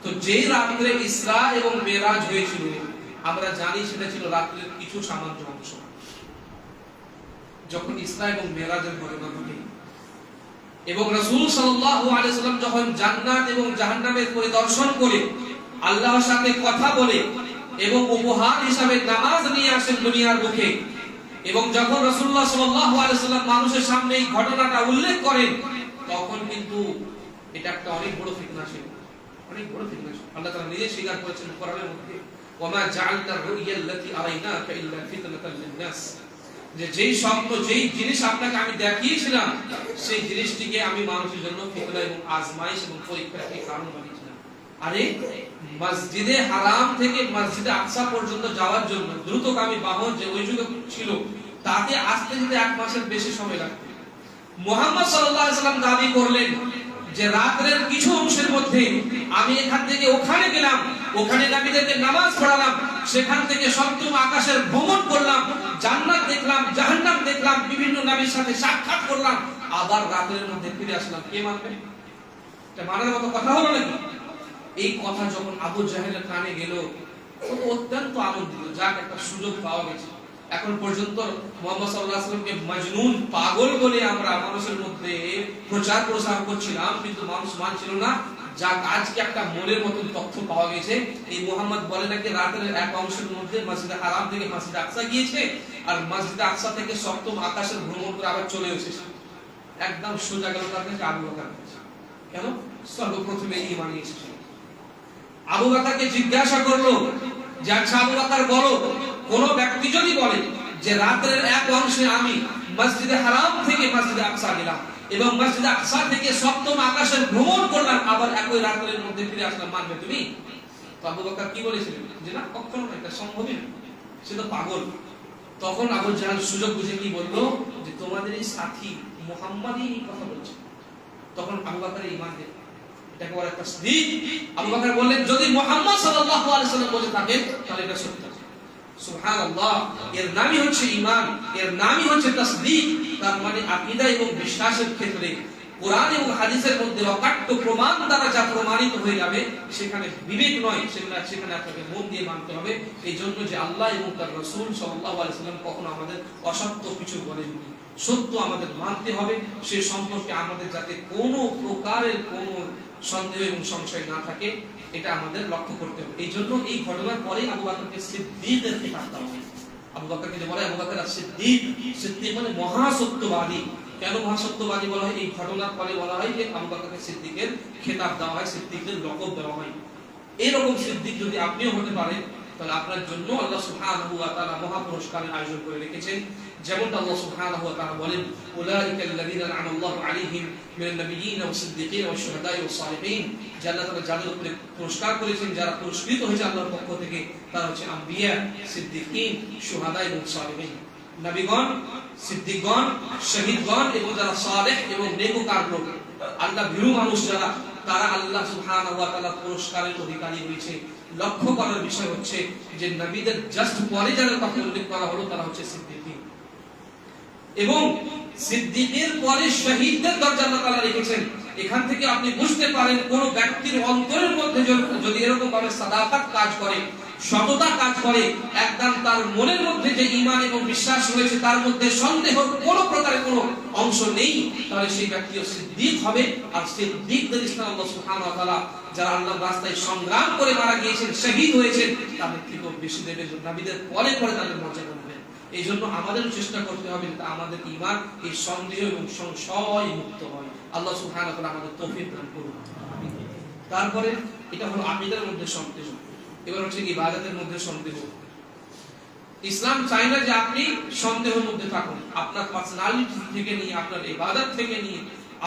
তো যেই রাত্রে ইসরা এবং মিরাজ হয়েছিল, আমরা জানি সেটা ছিল রাত্রের কিছু সামান্য অংশ। যখন ইসরা এবং মিরাজের ঘটনা ঘটে এবং রাসূল সাল্লাল্লাহু আলাইহি ওয়াসাল্লাম যখন জান্নাত এবং জাহান্নামের পরিদর্শন করে আল্লাহর সাথে কথা বলে এবং উপহার হিসাবে নামাজ নিয়ে আসেন দুনিয়ার বুকে, এবং যখন রাসূলুল্লাহ সাল্লাল্লাহু আলাইহি ওয়াসাল্লাম মানুষের সামনে এই ঘটনাটা উল্লেখ করেন, তখন কিন্তু এটা একটা অনেক বড় ফিতনা ছিল, অনেক বড় ফিতনা ছিল। আল্লাহ তাআলা নিজে স্বীকার করেছেন কোরআনের মধ্যে, ওয়ামা জাআলনা রুইয়া আল্লাতী আরাইনাকা ইল্লা ফিতনাতাল লিন-নাস, যে যেই স্বপ্ন, যেই জিনিস আপনাকে আমি দেখিয়েছিলাম, সেই জিনিসটিকে আমি মানুষের জন্য ফিতনা এবং আজমাইশ এবং পরীক্ষার একটি কারণ বানিয়েছিলাম। আরে মসজিদে হারাম থেকে মসজিদে আকসা পর্যন্ত যাওয়ার জন্য দ্রুতগামী বাহন যে ওই যুগে ছিল তাতে আসতে যেতে 1 মাসের বেশি সময় লাগতো। মুহাম্মদ সাল্লাল্লাহু আলাইহি ওয়াসাল্লাম দাবি করলেন যে রাতের কিছু অংশের মধ্যে আমি এখান থেকে ওখানে গেলাম, ওখানে নবীদেরকে নামাজ পড়ালাম, সেখান থেকে সপ্তম আকাশের ভ্রমণ করলাম, জান্নাত দেখলাম, জাহান্নাম দেখলাম, বিভিন্ন নবীর সাথে সাক্ষাৎ করলাম, আবার রাতের মধ্যে ফিরে আসলাম। কে মানবে? এটা মানার মতো কথা হলো নাকি? এই কথা যখন আবু জাহেলের কানে গেল, ও তো অত্যন্ত আনন্দিত, যাক একটা সুযোগ পাওয়া গেছে। এখন পর্যন্ত মুহাম্মদ সাল্লাল্লাহু আলাইহি ওয়াসাল্লামকে মাজনুন, পাগল বলে আমরা মানুষের মধ্যে প্রচার করছিলাম, কিন্তু মানুষ মানছিল না। যাক আজকে একটা মনের মতন তথ্য পাওয়া গেছে। এই মুহাম্মদ বলে নাকি রাতের এক অংশের মধ্যে মসজিদে হারাম থেকে মসজিদে আকসা গিয়েছে, আর মসজিদে আকসা থেকে সপ্তম আকাশের ভ্রমণ করে আবার চলে এসেছে। একদম সোজা গেল তার কাছে, আবু বকর কাছে। কেন? সর্বপ্রথমে ঈমান এনেছে। আবু বকরকে জিজ্ঞাসা করলো যে আচ্ছা আবু বকর বলো, কোন ব্যক্তি যদি বলে যে রাতের এক অংশে আমি মসজিদে হারাম থেকে মসজিদে আকসা গেলাম এবং মসজিদে আকসা থেকে সপ্তম আকাশের ভ্রমণ করলাম, আবার একই রাতের মধ্যে ফিরে আসলাম, মানবে তুমি? তো আবু বকর কি বলেছিলেন যে না, কখনো না, এটা সম্ভবই না, সে তো পাগল। তখন আবু জাহেল সুযোগ বুঝে কি বললো যে তোমাদের এই সাথী মুহাম্মাদই এই কথা বলছে। তখন আবু বকর ঈমান আনলেন। এটাকে বলা তাসদীক। আবু বকর বললেন যদি মুহাম্মদ সাল্লাল্লাহু আলাইহি ওয়াসাল্লাম বলে থাকেন তাহলে এটা সত্য। সুবহানাল্লাহ, এর নামই হচ্ছে ঈমান, এর নামই হচ্ছে তাসদীক। তার মানে আকীদা এবং বিশ্বাসের ক্ষেত্রে কোরআন এবং হাদিসের মধ্যে অকাট্য প্রমাণ দ্বারা যা প্রমাণিত হয়ে যাবে সেখানে বিবেক নয়, সেখানে আপনাকে মন দিয়ে মানতে হবে। এই জন্য যে আল্লাহ এবং তার রাসূল সাল্লাল্লাহু আলাইহি ওয়াসাল্লাম কখনো আমাদের অসত্য কিছু বলেননি, সত্য আমাদের মানতে হবে। সে সম্পর্কে আমাদের যাতে কোনো প্রকারের কোনো সন্দেহ এবং সংশয় না থাকে, এটা আমাদের লক্ষ্য করতে হবে। এই জন্য এই ঘটনার পরে আবু বকরকে সিদ্দিকের খেতাব দেওয়া হয়। আবু বকরকে যে বলে আবু বকর as-সিদ্দিক, সিদ্দিক মানে মহাসত্যবাদী। কেন মহাসত্যবাদী বলা হয়? এই ঘটনার পরে বলা হয় যে আবু বকরকে সিদ্দিকের খেতাব দেওয়া হয়, সিদ্দিকের লকব দেওয়া হয়। এরকম সিদ্দিক যদি আপনিও হতে পারেন তাহলে আপনার জন্য আল্লাহ সুবহানাহু ওয়া তাআলা মহা পুরস্কারের আয়োজন করে রেখেছেন। যেমনটা আল্লাহ সুবহানাহু ওয়া তাআলা বলেন উলাইকাল্লাযীনা আনআল্লাহু আলাইহিম মিনান নাবিয়্যিনা ওয়াস সিদ্দিকিনা ওয়াশ শুহাদা'i ওয়াস সালিহিন। যে আল্লাহ তাআলা যাদের উপরে পুরস্কার করেছেন, যারা পুরস্কৃত হয়েছে আল্লাহর পক্ষ থেকে, তারা হচ্ছে আম্বিয়া, সিদ্দিকিন, শুহাদা এবং সালিহিন। নবীগণ, সিদ্দিকগণ, শহীদগণ এবং যারা সালেহ এবং নেককার লোক, আল্লাহ ভীরু মানুষ যারা, তারা আল্লাহ সুবহানাহু ওয়া তাআলা পুরস্কারের অধিকারী হয়েছে। লক্ষ্য করার বিষয় হচ্ছে যে নবীদের জাস্ট পরে যারা কথা উল্লেখ করা হলো তারা হচ্ছে সিদ্দিকিন, এবং সিদ্দিকের পরে শহীদদের দরজা আল্লাহ তাআলা রেখেছেন। এখান থেকে আপনি বুঝতে পারেন কোন ব্যক্তির অন্তরের মধ্যে যদি এরকম ভাবে সাদাকাত কাজ করে, সততা কাজ করে, একদম তার মনের মধ্যে যে ঈমান এবং বিশ্বাস রয়েছে তার মধ্যে সন্দেহের কোন প্রকারের কোন অংশ নেই, তাহলে সেই ব্যক্তিও সিদ্দিক হবে। আর সিদ্দিকদের ইসলাম আল্লাহ সুবহানাহু ওয়া তাআলা যারা আল্লাহর রাস্তায় সংগ্রাম করে মারা গিয়েছেন, শহীদ হয়েছেন, তাদের থেকেও বেশি দেবেন, নবীদের পরে পরে তাদের মর্যাদা দেবেন। এই জন্য আমাদের চেষ্টা করতে হবে যাতে আমাদের ঈমান এই সন্দেহ এবং সংশয় মুক্ত হয়। আল্লাহ সুবহানাহু ওয়া তাআলা আমাদের তৌফিক দান করুন। তারপরে এটা হলো আকীদার মধ্যে সন্দেহ। এবার হচ্ছে ইবাদতের মধ্যে সন্দেহ। ইসলাম চায় না যে আপনি সন্দেহের মধ্যে থাকুন। আপনার পার্সোনালিটি থেকে নিয়ে, আপনার ইবাদত থেকে নিয়ে,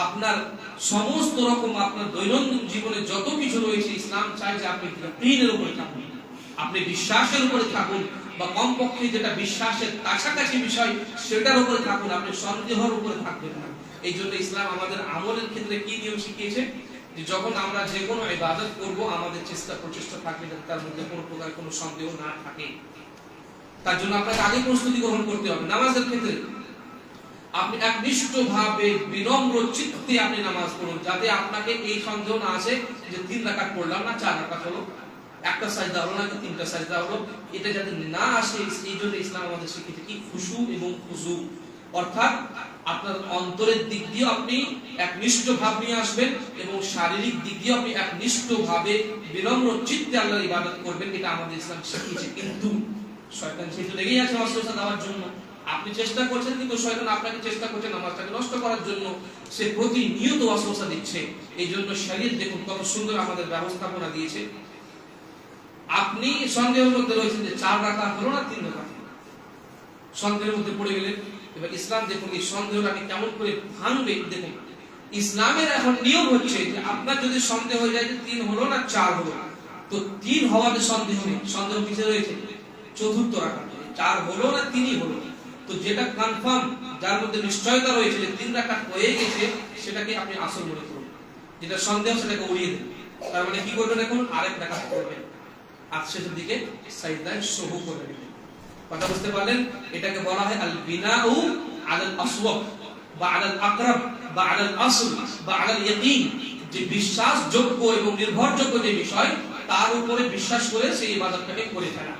আপনার সমস্ত রকম আপনার দৈনন্দিন জীবনে যত কিছু রয়েছে, ইসলাম চায় যে আপনি ইয়াকিনের উপরে থাকুন, আপনি বিশ্বাসের উপরে থাকুন, বা কমপক্ষে যেটা বিশ্বাসের কাছাকাছি বিষয় সেটার উপরে থাকুন, আপনি সন্দেহের উপরে থাকবেন না। এই জন্য ইসলাম আমাদের আমলের ক্ষেত্রে কি নিয়ম শিখিয়েছে যে যখন আমরা যে কোনো ইবাদত করব আমাদের প্রচেষ্টা থাকবে যাতে তার মধ্যে কোনো প্রকার কোনো সন্দেহ না থাকে। তার জন্য আপনাকে আগে প্রস্তুতি গ্রহণ করতে হবে। নামাজের ক্ষেত্রে আপনি একনিষ্ঠভাবে বিনম্র চিত্তে আপনি নামাজ পড়ুন, যাতে আপনাকে এই সন্দেহ না আসে যে 3 রাকাত পড়লাম না 4 রাকাত হলো, একটা সাজদা হলো না 3টা সাজদা হলো, এটা যাতে না আসে। এই জন্য ইসলাম আমাদের শিখিয়েছে কি খুশু এবং খুজু, অর্থাৎ আপনার অন্তরের দিক দিয়ে আপনি একনিষ্ঠ ভাব নিয়ে আসবেন এবং শারীরিক দিক দিয়ে আপনি একনিষ্ঠভাবে বিনম্র চিত্তে আল্লাহর ইবাদত করবেন। এটা আমাদের ইসলাম শিখিয়েছে। কিন্তু শয়তান যেহেতু লেগেই আছে ওয়াসওয়াসা দেওয়ার জন্য, আপনি চেষ্টা করছেন কিন্তু শয়তান আপনাকে চেষ্টা করছে নামাজটাকে নষ্ট করার জন্য, সে প্রতিনিয়ত ওয়াসওয়াসা দিচ্ছে। এই জন্য শরীয়ত দেখুন কত সুন্দর আমাদের ব্যবস্থাপনা দিয়েছে। আপনি সন্দেহের মধ্যে রয়েছেন যে 4 রাকাত হলো না 3 রাকাত, সন্দেহের মধ্যে পড়ে গেলেন। এবার ইসলাম দেখুন এই সন্দেহটাকে কেমন করে ভাঙবে। দেখুন ইসলামের এখন নিয়ম হচ্ছে যে আপনার যদি সন্দেহ হয়ে যায় যে 3 হলো না 4 হলো, তো 3 হওয়াতে সন্দেহ নেই, সন্দেহ কিসে রয়েছে? চতুর্থ রাকাত 4 হলো না 3ই হলো। তো যেটা কনফার্ম, যার মধ্যে নিশ্চয়তা রয়েছে যে 3 রাকাত হয়ে গেছে, সেটাকে আপনি আসল মনে করুন। যেটা সন্দেহ সেটাকে উড়িয়ে দেন। তার মানে কি করবেন? এখন আরেক রাকাত করবেন, আর শেষের দিকে সাজদায় সহু করে নেবেন। কথা বুঝতে পারলেন? এটাকে বলা হয় আল বিনাউ আলাল আসওয়াব বা আলাল আকরাব বা আলাল আসল বা আলাল ইয়াকিন, যে বিশ্বাসযোগ্য এবং নির্ভরযোগ্য যে বিষয় তার উপরে বিশ্বাস করে সেই ইবাদতটাকে করে ফেলা।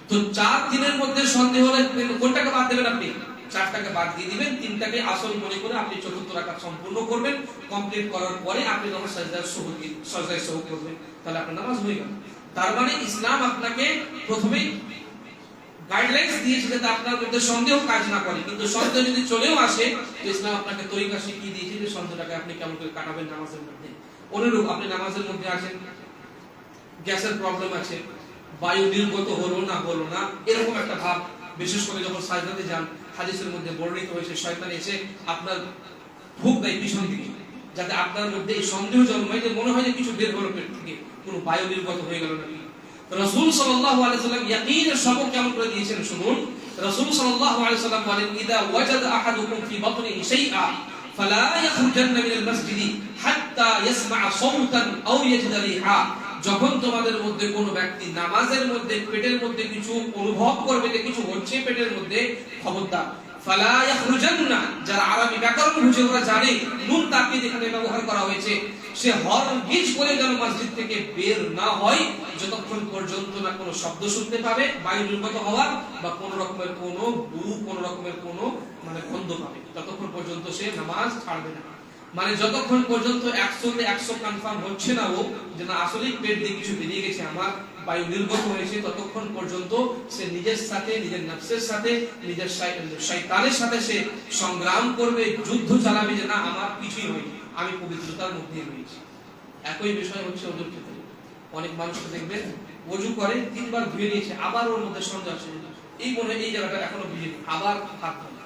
তো 4-3 এর মধ্যে সন্দেহ হলে কোনটাকে বাদ দেবেন? আপনি 4টাকে বাদ দিয়ে দিবেন, 3টাকে আসল মনে করে আপনি চতুর্থ রাকাত সম্পূর্ণ করবেন। কমপ্লিট করার পরে আপনি যখন সাজদায় সহু করবেন, তাহলে আপনার নামাজ হয়ে গেল। তার মানে ইসলাম আপনাকে প্রথমেই গাইডলাইন্স দিয়েছে যাতে আপনার মধ্যে সন্দেহ কাজ না করে, কিন্তু সন্দেহ যদি চলেও আসে, ইসলাম আপনাকে তরিকা শিখিয়ে দিয়েছে যে সন্দেহটাকে আপনি কেমন করে কাটাবেন নামাজের মধ্যে। অনুরূপ আপনি নামাজের মধ্যে আছেন, গ্যাসের প্রবলেম আছে, বায়ু নির্গত হলো না এরকম একটা ভাব, বিশেষ করে যখন সাজদাতে যান, হাদিসের মধ্যে বর্ণিত হয়েছে শয়তান এসে আপনার ফুঁক দেয় পিছন দিকে, যাতে আপনার মধ্যে এই সন্দেহ জন্মায় যে মনে হয় যে কিছু বের হলো পেট থেকে, কোনো বায়ু নির্গত হয়ে গেল নাকি। রাসূল সাল্লাল্লাহু আলাইহি সাল্লাম ইয়াকিনের সবক কেমন করে দিয়েছেন শুনুন। রাসূল সাল্লাল্লাহু আলাইহি সাল্লাম বলেন, ইদা ওয়াজাদা আহাদুকুম ফি বাতনিহি শাইআ ফালা ইয়াখরুজান্না মিনাল মাসজিদি হাত্তা ইয়াসমা'a সাওতান আও ইয়াজিদা রিহা। যখন তোমাদের মধ্যে কোনো ব্যক্তি নামাজের মধ্যে পেটের মধ্যে কিছু অনুভব করবে যে কিছু হচ্ছে পেটের মধ্যে, খবরদার ফালা ইয়াখরুজান্না, যারা আরবি ব্যাকরণ বুঝে ওরা জানে, নুন তাকিদ এখানে ব্যবহার করা হয়েছে, সে হরগিজ করে যেন মসজিদ থেকে বের না হয় যতক্ষণ পর্যন্ত না কোনো শব্দ শুনতে পাবে বায়ু নির্গত হওয়ার, বা কোন রকমের কোনো গন্ধ পাবে, ততক্ষণ পর্যন্ত সে নামাজ ছাড়বে না। মানে যতক্ষণ পর্যন্ত 100 কনফার্ম হচ্ছে না ও যে না আসলেই পেট দিয়ে কিছু বেরিয়ে গেছে, আমার বায়ু নির্গত হয়েছে, ততক্ষণ পর্যন্ত সে নিজের সাথে, নিজের নফসের সাথে, নিজের শয়তানের সাথে সে সংগ্রাম করবে, যুদ্ধ চালাবে যে না আমার কিছুই হয়নি, আমি পবিত্রতার মধ্যে রয়েছি। একই বিষয় হচ্ছে ওজুর ক্ষেত্রে। অনেক মানুষকে দেখবেন ওযু করে 3 বার ধুয়ে নিয়েছে, আবার ওর মধ্যে সন্দেহ আসে, এই মনে হয় এই জায়গাটা এখনো ভিজে, আবার হাত ধোয়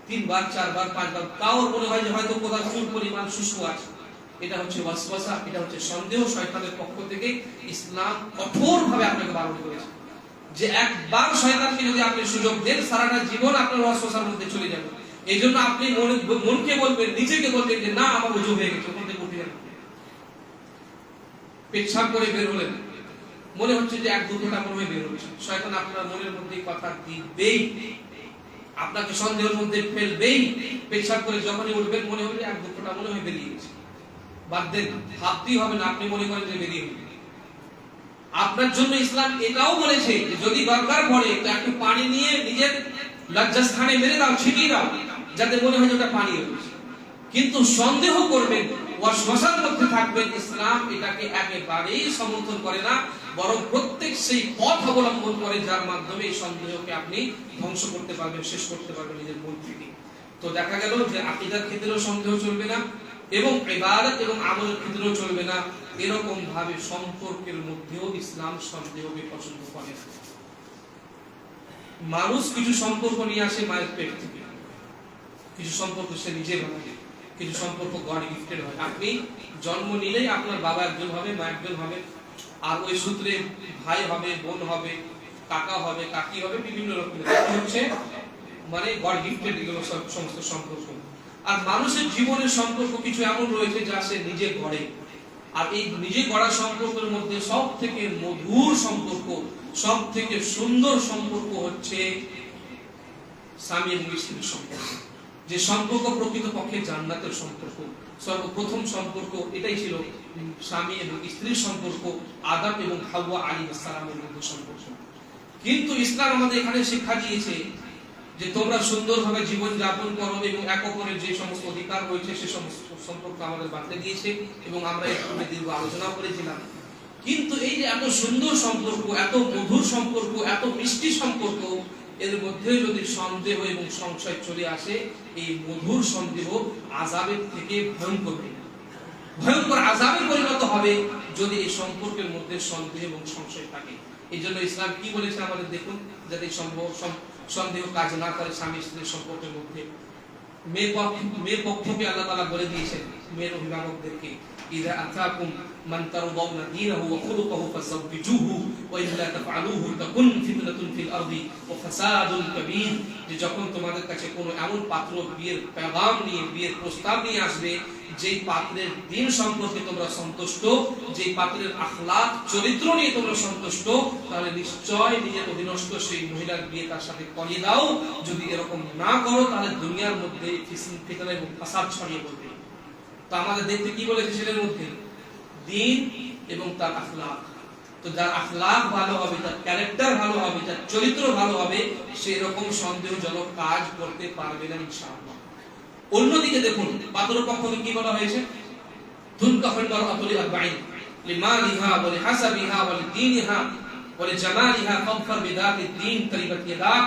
3 বার 4 বার 5 বার, তাও মনে হয় যে হয়তো কোথাও চুল পরিমাণ শুষ্ক আছে। এটা হচ্ছে ওয়াসওয়াসা, এটা হচ্ছে সন্দেহ শয়তানের পক্ষ থেকে। ইসলাম কঠোরভাবে আপনাকে বারণ করেছে যে একবার শয়তানকে যদি আপনি সুযোগ দেন, সারাটা জীবন আপনার ওয়াসওয়াসার মধ্যে চলে যাবে। এইজন্য আপনি মনকে বলবেন, নিজেকে বলবেন যে না আমার ওযু হয়ে গেছে, ওখান থেকে উঠে যান। পেছাব করে বের হলেন, মনে হচ্ছে যে 1-2 ফোঁটা মনে হয় বের হচ্ছে, শয়তান আপনার মনের মধ্যে কথা দিবেই, আপনাকে সন্দেহের মধ্যে ফেলবেই। পেছাব করে যখনই উঠবেন মনে হবে 1-2 ফোঁটা মনে হয় বেরিয়ে গেছে, বাদ দেন, ভাবতেই হবে না, আপনি মনে করেন যে বেরিয়ে গেছে। আপনার জন্য ইসলাম এটাও বলেছে যে যদি দরকার পড়ে তো একটু পানি নিয়ে নিজের লজ্জাস্থানে মেরে দাও, ছিটিয়ে দাও, যাতে মনে হয় ওটা পানি হয়েছে। কিন্তু সন্দেহ করবেন, ওয়াসওয়াসার মধ্যে থাকবেন, ইসলাম এটাকে একেবারেই সমর্থন করে না, বরং প্রত্যেক সেই পথ অবলম্বন করে যার মাধ্যমে এই সন্দেহকে আপনি ধ্বংস করতে পারবেন, শেষ করতে পারবেন নিজের মন থেকে। তো দেখা গেল যে আকীদার ক্ষেত্রেও সন্দেহ চলবে না, এবং ইবাদত এবং আমলের ক্ষেত্রেও চলবে না। এরকম ভাবে সম্পর্কের মধ্যেও ইসলাম সন্দেহকে পছন্দ করে না। মানুষ কিছু সম্পর্ক নিয়ে আসে মায়ের পেট থেকে, কিছু সম্পর্ক সে নিজে বানায়, কিছু সম্পর্ক গড গিফটেড হয়। আপনি জন্ম নিলেই আপনার বাবা একজন হবে, মা একজন হবে, আর ওই সূত্রে ভাই হবে, বোন হবে, কাকা হবে, কাকি হবে, বিভিন্ন রকমের হচ্ছে মানে গড গিফটেড এগুলো সমস্ত সম্পর্ক। আর মানুষের জীবনের সম্পর্ক কিছু এমন রয়েছে যা সে নিজে গড়ে, আর এই নিজে গড়া সম্পর্কের মধ্যে সব থেকে মধুর সম্পর্ক, সব থেকে সুন্দর সম্পর্ক হচ্ছে স্বামী এবং স্ত্রীর সম্পর্ক। যে সম্পর্ক প্রকৃতপক্ষে জান্নাতের সম্পর্ক, সর্বপ্রথম সম্পর্ক এটাই ছিল স্বামী এবং স্ত্রীর সম্পর্ক, আদম এবং হাওয়া আলাইহিস সালামের মধ্যে সম্পর্ক। কিন্তু ইসলাম আমাদের এখানে শিক্ষা দিয়েছে যে তোমরা সুন্দরভাবে জীবন যাপন করো, এবং এক অপরের যে সমস্ত অধিকার রয়েছে সে সমস্ত সম্পর্ক আমাদের বাতলে দিয়েছে, এবং আমরা এর উপরে দীর্ঘ আলোচনা করেছিলাম। কিন্তু এই যে এত সুন্দর সম্পর্ক, এত মধুর সম্পর্ক, এত মিষ্টি সম্পর্ক, এর মধ্যে যদি সন্দেহ এবং সংশয় চলে আসে, এই মধুর সন্দেহ আযাবের থেকে ভয়ঙ্কর আযাবে পরিণত হবে যদি এই সম্পর্কের মধ্যে সন্দেহ এবং সংশয় থাকে। এই জন্য ইসলাম কি বলেছে আমাদের দেখুন, যাতে সন্দেহ কাজ না করে স্বামী স্ত্রীর সম্পর্কের মধ্যে। মেয়ে পক্ষকে আল্লাহ তাআলা বলে দিয়েছেন মেয়ের অভিভাবকদেরকে, ইযা আতাকুম মান তারদাউনা দীনাহু ওয়া খুলুকাহু ফাযাওবিজুহু ওয়া ইল্লা তাফআলুহু তাকুন ফিতনাতুন ফিল আরদি ওয়া ফাসাদুন কাবীর। যে যখন তোমাদের কাছে কোনো এমন পাত্র বিয়ের পেগাম নিয়ে, বিয়ের প্রস্তাব নিয়ে আসবে, যেই পাত্রের দিন সম্পর্কে তোমরা সন্তুষ্ট, যেই পাত্রের আখলাক চরিত্র নিয়ে তোমরা সন্তুষ্ট, তাহলে নিশ্চয় নিজের অধীনস্থ সেই মহিলার বিয়ে তার সাথে করিয়ে দাও। যদি এরকম না করো তাহলে দুনিয়ার মধ্যে ফিতনা এবং ফাসাদ ছড়িয়ে পড়বে। তো আমাদের দেখতে কি বলেছে ছেলের মধ্যে? দিন এবং তার আখলাক। তো যার আখলাক ভালো হবে, তার ক্যারেক্টার ভালো হবে, তার চরিত্র ভালো হবে, সেই রকম সন্দেহজনক কাজ করতে পারবে না ইনশাআল্লাহ। অন্যদিকে দেখুন পাত্রপক্ষ কি বলা হয়েছে? তুনকাহুল মারআতু লিআরবাঈন লিমালিহা ওয়া লিহাসাবিহা ওয়া লিদীনিহা ওয়া লিজামালিহা ফাযফার বিদাতিদ দীন তারিবাত ইয়াদাক।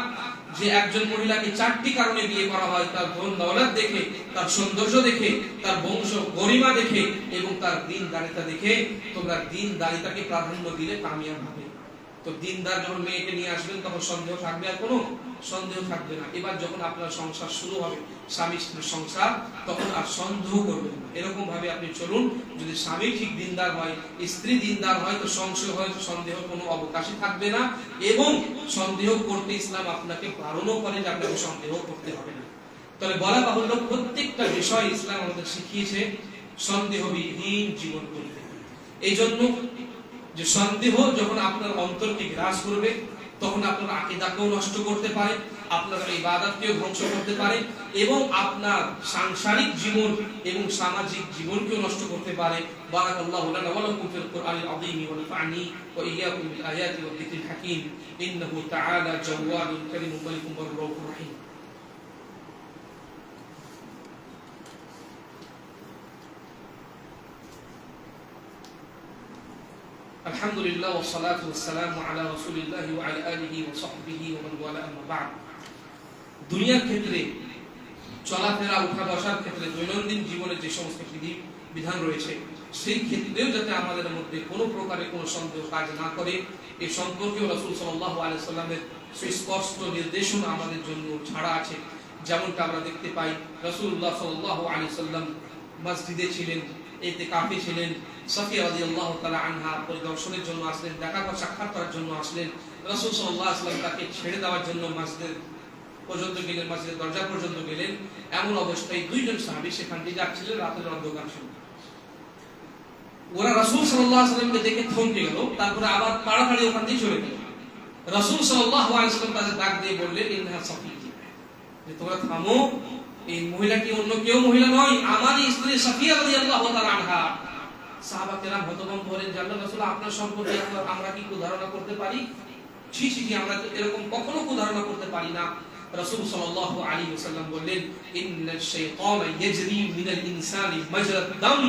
যে একজন মহিলাকে চারটি কারণে বিয়ে করা হয়, তার ধন দৌলত দেখে, তার সৌন্দর্য দেখে, তার বংশ গরিমা দেখে এবং তার দ্বীনদারিতা দেখে। তোমরা দ্বীনদারিতাকে প্রাধান্য দিলে কামিয়াব হবে। তো দ্বীনদার যখন মেয়েকে নিয়ে আসবেন তখন সন্দেহ থাকবে? আর কোনো সন্দেহ থাকবে না। এবার যখন আপনার সংসার শুরু হবে, স্বামী স্ত্রীর সংসার, তখন আর সন্দেহ করবেন না। এরকম ভাবে আপনি চলুন। যদি স্বামী ঠিক দ্বীনদার হয়, স্ত্রী দ্বীনদার হয়, তো সন্দেহ কোনো অবকাশই থাকবে না। এবং সন্দেহ করতে ইসলাম আপনাকে বারণও করে যে আপনাকে সন্দেহ করতে হবে না। তবে বলা বাহুল্য, প্রত্যেকটা বিষয় ইসলাম আমাদের শিখিয়েছে সন্দেহবিহীন জীবন করতে। এই জন্য যে সন্দেহ যখন আপনার অন্তরকে গ্রাস করবে, তখন আপনার আকীদাকেও নষ্ট করতে পারে, আপনার ইবাদতকেও ধ্বংস করতে পারে এবং আপনার সাংসারিক জীবন এবং সামাজিক জীবনকেও নষ্ট করতে পারে। বারাকাল্লাহু লানা ওয়া লাকুম ফিল কুরআনিল আযীম ওয়া নাফা'নি ওয়া ইয়্যাকুম বিল আয়াতি ওয়াদ যিকরিল হাকীম। ইন্নাহু তাআলা জাওয়াদুন কারীমুন মালিকুন রাউফুর রাহিম। আলহামদুলিল্লাহ ওয়া সালাতু ওয়াস সালামু আলা রাসূলিল্লাহ ওয়া আলা আলিহি ওয়া সাহবিহি ওয়া মান ওয়ালা, আম্মা বা'দ। দুনিয়ার ক্ষেত্রে চলাফেরা, উঠা বসার ক্ষেত্রে, দৈনন্দিন জীবনে যে সমস্ত বিধান রয়েছে, সেই ক্ষেত্রেও যাতে আমাদের মধ্যে কোনো প্রকারের কোনো সন্দেহ কাজ না করে, এই সম্পর্কে রাসূল সাল্লাল্লাহু আলাইহি ওয়াসাল্লামের সুস্পষ্ট নির্দেশনা আমাদের জন্য ছাড়া আছে। যেমনটা আমরা দেখতে পাই, রাসূলুল্লাহ সাল্লাল্লাহু আলাইহি ওয়াসাল্লাম মসজিদে ছিলেন, ইতিকাফে ছিলেন। সাফিয়া রাদিয়াল্লাহু তাআলা আনহা পরিদর্শনের জন্য আসলেন, দেখা করার সাক্ষাৎ করার জন্য আসলেন। রাসূল সাল্লাল্লাহু আলাইহি ওয়াসাল্লাম তাকে ছেড়ে দেওয়ার জন্য মসজিদের পর্যন্ত গেলেন, মসজিদের দরজা পর্যন্ত গেলেন। এমন অবস্থায় দুইজন সাহাবী সেখান দিয়ে যাচ্ছিলেন রাতের অন্ধকার সময়। ওরা রাসূল সাল্লাল্লাহু আলাইহি ওয়াসাল্লামকে দেখে থমকে গেল, তারপরে আবার তাড়াতাড়ি ওখান দিয়ে চলে গেল। রাসূল সাল্লাল্লাহু আলাইহি ওয়াসাল্লাম তাদের ডাক দিয়ে বললেন, ইন্নাহা সাফিয়া, যে তোমরা থামো, এই মহিলা কি অন্য কেউ মহিলা নয়, আমারই স্ত্রী সাফিয়া রাদিয়াল্লাহু তাআলা আনহা। সাহাবা কেরাম হতভম্ব হলেন, জানলেন রাসূল আপনার সম্পর্কে আমরা কি কুধারণা করতে পারি? ছি ছি, আমরা তো এরকম কখনো কুধারণা করতে পারি না। রাসূল সাল্লাল্লাহু আলাইহি ওয়াসাল্লাম বললেন, ইন্নাশ শাইতানা ইয়াজরি মিনাল ইনসানি মাজরাত দাম।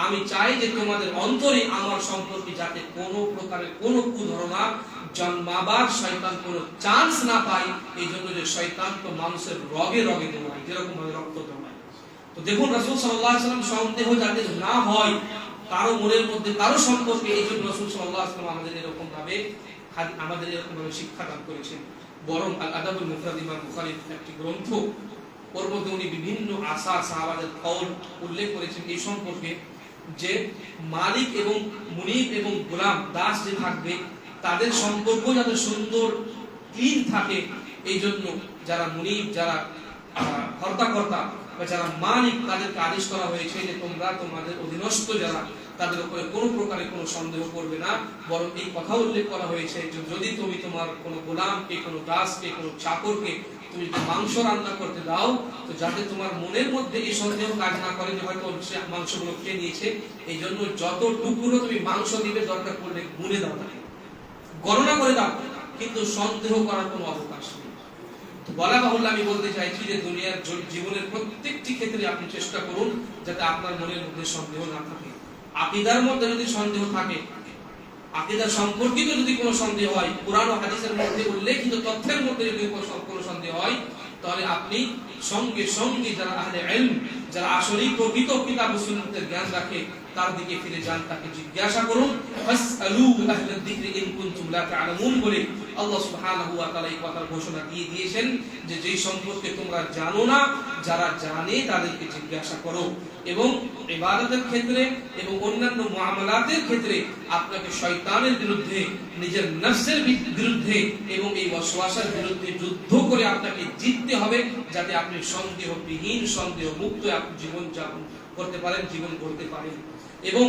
আমি চাই যে তোমাদের অন্তরে আমার সম্পর্কে যাতে কোনো প্রকারের কোনো কুধারণা জন্মাবার শয়তান কোনো চান্স না পায়। এই জন্য যে শয়তান তো মানুষের রগে রগে দৌড়ায়, যেরকম ভাবে রক্ত দৌড়ায়। তো দেখুন রাসূল সাল্লাল্লাহু আলাইহি ওয়াসাল্লাম সন্দেহ যাতে না হয় কারো মনের মধ্যে কারো সম্পর্কে, এই জন্য রাসূল সাল্লাল্লাহু আলাইহি ওয়াসাল্লাম আমাদের এরকম ভাবে শিক্ষা দান করেছেন। বরং আল আদাবুল মুফরাদ ইমাম বুখারীর একটি গ্রন্থ, ওর মধ্যে উনি বিভিন্ন আসার সাহাবাদের কওল উল্লেখ করেছেন এই সম্পর্কে, যে মালিক এবং মুনিব এবং গোলাম দাস যে থাকবে তাদের সম্পর্ক যাতে সুন্দর ক্লিন থাকে। এই জন্য যারা মুনিব, যারা কর্তা বা যারা মালিক, তাদেরকে আদেশ করা হয়েছে যে তোমরা তোমাদের অধীনস্থ যারা, তাদের উপরে কোনো প্রকারে কোনো সন্দেহ করবে না। বরং এই কথা উল্লেখ করা হয়েছে যে যদি তুমি তোমার কোনো গোলামকে, কোনো দাসকে, কোনো চাকরকে তুমি মাংস রান্না করতে দাও, তো যাতে তোমার মনের মধ্যে এই সন্দেহ কাজ না করে যে হয়তো সে মাংসগুলো খেয়ে নিয়েছে। এই জন্য যত টুকরো তুমি মাংস দিবে দরকার পড়লে গুনে দাও, গণনা করে দাও, কিন্তু সন্দেহ করার কোনো অবকাশ নেই। বলা বাহুল্য আমি বলতে চাইছি যে দুনিয়ার জীবনের প্রত্যেকটি ক্ষেত্রে আপনি চেষ্টা করুন যাতে আপনার মনের মধ্যে সন্দেহ না থাকে। আকীদার মধ্যে যদি সন্দেহ থাকে, আকীদা সম্পর্কিত যদি কোনো সন্দেহ হয়, কুরআন ও হাদিসের মধ্যে উল্লেখিত তথ্যের মধ্যে যদি কোনো সন্দেহ হয়, তাহলে আপনি সঙ্গে সঙ্গে যারা আহলে ইলম, যারা আসলেই প্রকৃত কিতাব ও সুন্নাতের জ্ঞান রাখে, তার দিকে ফিরে যান, তাকে জিজ্ঞাসা করুন। ফাসআলু আহলাদ যিকরি ইন কুনতুম লা তা'লামুন বলে আল্লাহ সুবহানাহু ওয়া তাআলা এই কথার ঘোষণা দিয়ে দিয়েছেন যে যেই সম্পর্কে তোমরা জানো না, যারা জানে তাদেরকে জিজ্ঞাসা করো। এবং ইবাদতের ক্ষেত্রে এবং অন্যান্য মুআমালাতের ক্ষেত্রে আপনাকে শয়তানের বিরুদ্ধে, নিজের নফসের বিরুদ্ধে এবং এই ওয়াসওয়াসার বিরুদ্ধে যুদ্ধ করে আপনাকে জিততে হবে, যাতে আপনি সন্দেহবিহীন, সন্দেহ মুক্ত আপনি জীবন যাপন করতে পারেন, জীবন গড়তে পারেন। এবং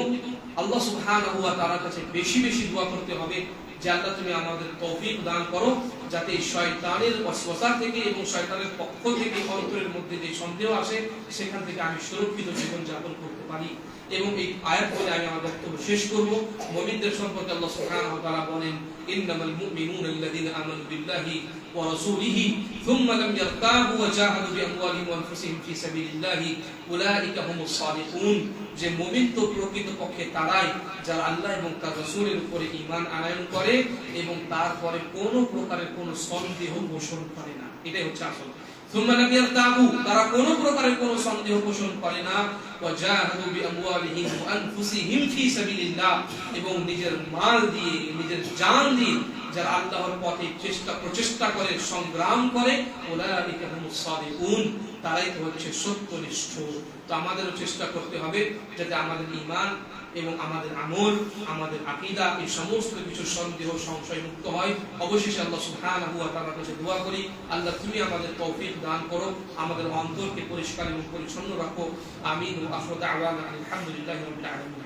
আল্লাহ সুবহানাহু ওয়া তাআলার কাছে বেশি বেশি দোয়া করতে হবে যে আল্লাহ তুমি আমাদের তৌফিক দান করো, যাতে শয়তানের ওয়াসওয়াসা থেকে এবং শয়তানের পক্ষ থেকে অন্তরের মধ্যে যে সন্দেহ আসে সেখান থেকে আমি সুরক্ষিত জীবন যাপন করতে পারি। এবং এই আয়াত বলে আমি আমার বক্তব্য শেষ করব। মুমিনদের সম্পর্কে আল্লাহ সুবহানাহু ওয়া তাআলা বলেন, ইন্নামাল মুমিনুনা আল্লাযীনা আমানু বিল্লাহি ওয়া রাসূলিহি থুম্মা লাম ইয়ারতাবু ওয়া জাহাদু বিআমওয়ালিহিম ওয়া আনফুসিহিম ফি সাবিলিল্লাহি উলাইকা হুমুস সাদিকুন। যে মুমিন তো প্রকৃতপক্ষে তারাই যারা আল্লাহ এবং তার রাসূলের উপরে ঈমান আনয়ন করে এবং তারপরে কোনো প্রকারের কোনো সন্দেহ পোষণ করে না। এটাই হচ্ছে আসল। থুম্মা লাম ইয়ারতাবু, তারা কোনো প্রকারের কোনো সন্দেহ পোষণ করে না। ওয়া জাহাদু বিআমওয়ালিহিম ওয়া আনফুসিহিম ফি সাবিলিল্লাহ, এবং নিজের মাল দিয়ে, নিজের জান দিয়ে যারা আল্লাহর পথে প্রচেষ্টা করে, সংগ্রাম করে, উলাইকা হুমুস সাদিকুন, তারাই তো হচ্ছে সত্যনিষ্ঠ। তো আমাদেরও চেষ্টা করতে হবে যাতে আমাদের ঈমান এবং আমাদের আমল, আমাদের আকীদা এই সমস্ত কিছু সন্দেহ সংশয় মুক্ত হয়। অবশেষে আল্লাহ সুবহানাহু ওয়া তাআলার কাছে দোয়া করি, আল্লাহ তুমি আমাদের তৌফিক দান করো, আমাদের অন্তরকে পরিষ্কার এবং পরিচ্ছন্ন রাখো। আমিন। ওয়া আখিরু দাওয়ানা আলহামদুলিল্লাহি রাব্বিল আলামিন।